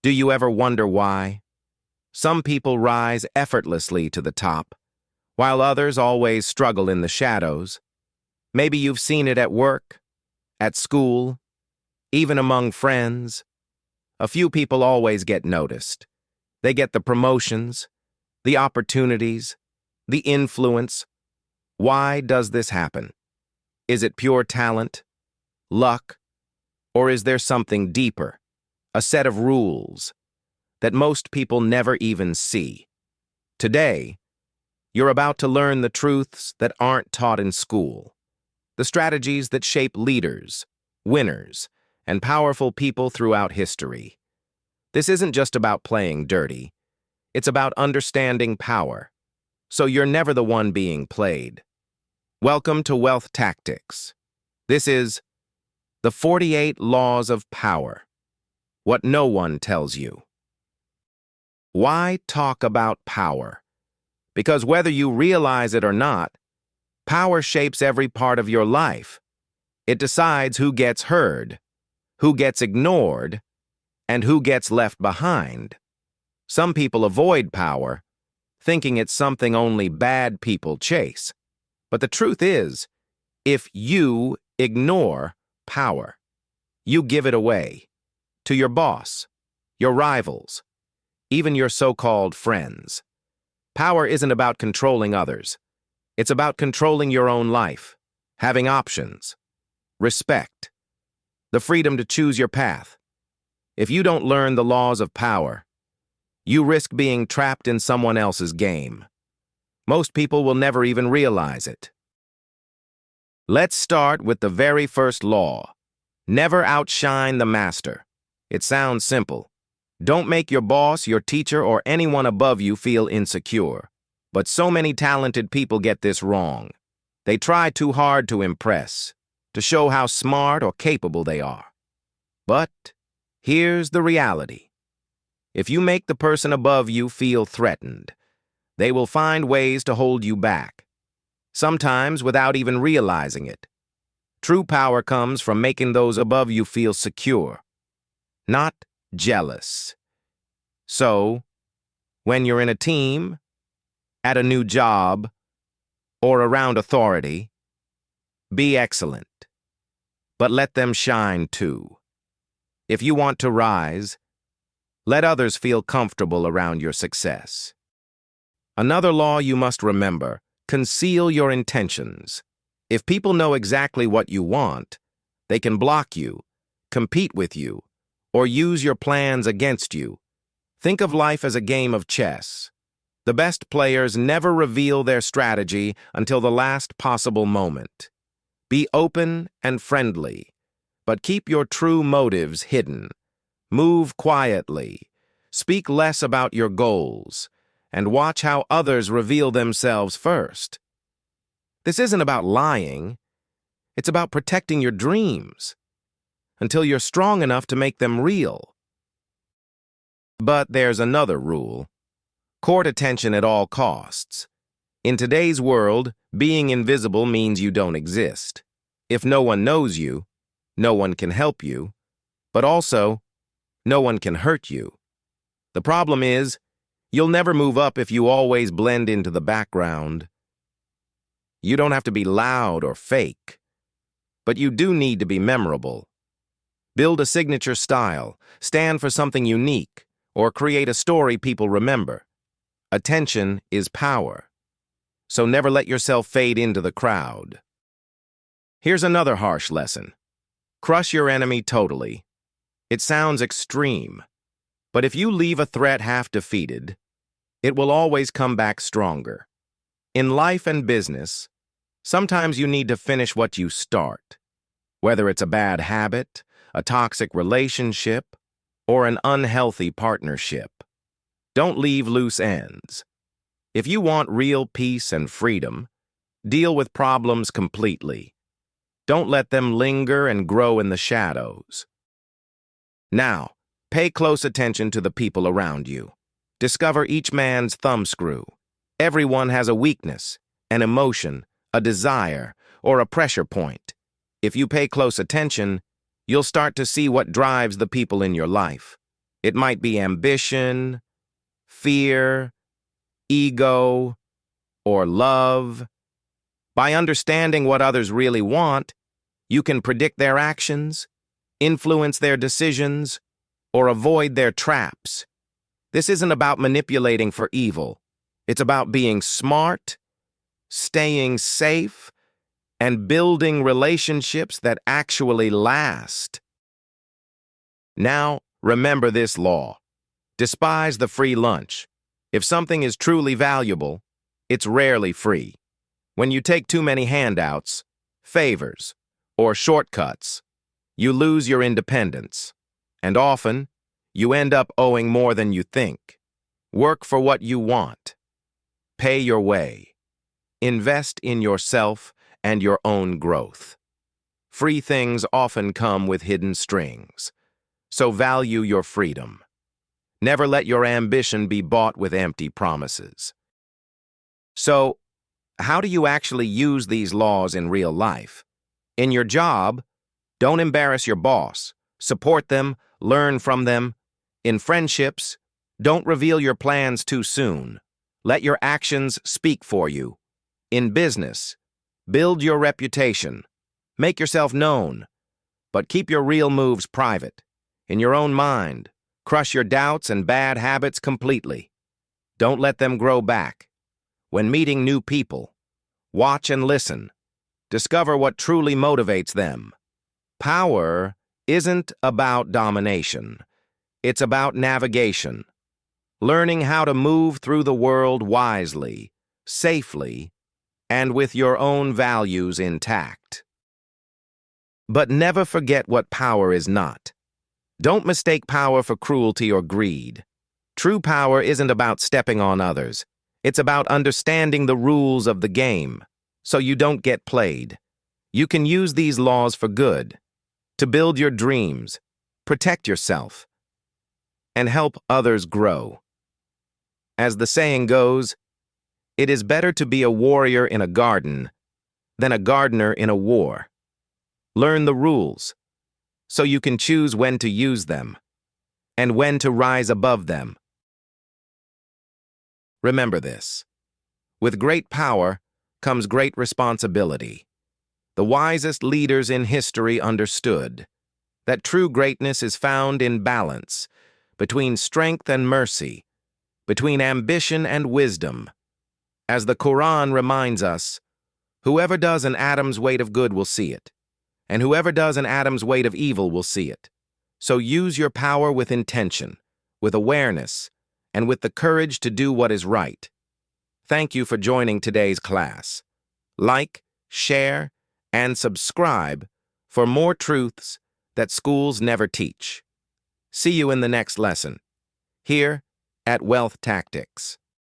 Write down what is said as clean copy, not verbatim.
Do you ever wonder why? Some people rise effortlessly to the top, while others always struggle in the shadows. Maybe you've seen it at work, at school, even among friends. A few people always get noticed. They get the promotions, the opportunities, the influence. Why does this happen? Is it pure talent, luck, or is there something deeper, a set of rules that most people never even see? Today, you're about to learn the truths that aren't taught in school, the strategies that shape leaders, winners, and powerful people throughout history. This isn't just about playing dirty. It's about understanding power, so you're never the one being played. Welcome to WealthTactix. This is the 48 Laws of Power, what no one tells you. Why talk about power? Because whether you realize it or not, power shapes every part of your life. It decides who gets heard, who gets ignored, and who gets left behind. Some people avoid power, thinking it's something only bad people chase. But the truth is, if you ignore power, you give it away to your boss, your rivals, even your so-called friends. Power isn't about controlling others. It's about controlling your own life, having options, respect, the freedom to choose your path. If you don't learn the laws of power, you risk being trapped in someone else's game. Most people will never even realize it. Let's start with the very first law. Never outshine the master. It sounds simple. Don't make your boss, your teacher, or anyone above you feel insecure. But so many talented people get this wrong. They try too hard to impress, to show how smart or capable they are. But here's the reality. If you make the person above you feel threatened, they will find ways to hold you back, sometimes without even realizing it. True power comes from making those above you feel secure, not jealous. So, when you're in a team, at a new job, or around authority, be excellent, but let them shine too. If you want to rise, let others feel comfortable around your success. Another law you must remember: conceal your intentions. If people know exactly what you want, they can block you, compete with you, or use your plans against you. Think of life as a game of chess. The best players never reveal their strategy until the last possible moment. Be open and friendly, but keep your true motives hidden. Move quietly, speak less about your goals, and watch how others reveal themselves first. This isn't about lying. It's about protecting your dreams until you're strong enough to make them real. But there's another rule. Court attention at all costs. In today's world, being invisible means you don't exist. If no one knows you, no one can help you, but also, no one can hurt you. The problem is, you'll never move up if you always blend into the background. You don't have to be loud or fake, but you do need to be memorable. Build a signature style, stand for something unique, or create a story people remember. Attention is power, so never let yourself fade into the crowd. Here's another harsh lesson. Crush your enemy totally. It sounds extreme, but if you leave a threat half defeated, it will always come back stronger. In life and business, sometimes you need to finish what you start, whether it's a bad habit, a toxic relationship, or an unhealthy partnership. Don't leave loose ends. If you want real peace and freedom, deal with problems completely. Don't let them linger and grow in the shadows. Now, pay close attention to the people around you. Discover each man's thumbscrew. Everyone has a weakness, an emotion, a desire, or a pressure point. If you pay close attention, you'll start to see what drives the people in your life. It might be ambition, fear, ego, or love. By understanding what others really want, you can predict their actions, influence their decisions, or avoid their traps. This isn't about manipulating for evil. It's about being smart, staying safe, and building relationships that actually last. Now, remember this law. Despise the free lunch. If something is truly valuable, it's rarely free. When you take too many handouts, favors, or shortcuts, you lose your independence, and often, you end up owing more than you think. Work for what you want. Pay your way. Invest in yourself and your own growth. Free things often come with hidden strings, so value your freedom. Never let your ambition be bought with empty promises. So, how do you actually use these laws in real life? In your job, don't embarrass your boss. Support them, learn from them. In friendships, don't reveal your plans too soon. Let your actions speak for you. In business, build your reputation. Make yourself known, but keep your real moves private. In your own mind, crush your doubts and bad habits completely. Don't let them grow back. When meeting new people, watch and listen. Discover what truly motivates them. Power isn't about domination. It's about navigation. Learning how to move through the world wisely, safely, and with your own values intact. But never forget what power is not. Don't mistake power for cruelty or greed. True power isn't about stepping on others. It's about understanding the rules of the game, so you don't get played. You can use these laws for good, to build your dreams, protect yourself, and help others grow. As the saying goes, it is better to be a warrior in a garden than a gardener in a war. Learn the rules, so you can choose when to use them and when to rise above them. Remember this. With great power comes great responsibility. The wisest leaders in history understood that true greatness is found in balance between strength and mercy, between ambition and wisdom. As the Quran reminds us, whoever does an atom's weight of good will see it, and whoever does an atom's weight of evil will see it. So use your power with intention, with awareness, and with the courage to do what is right. Thank you for joining today's class. Like, share, and subscribe for more truths that schools never teach. See you in the next lesson, here at WealthTactix.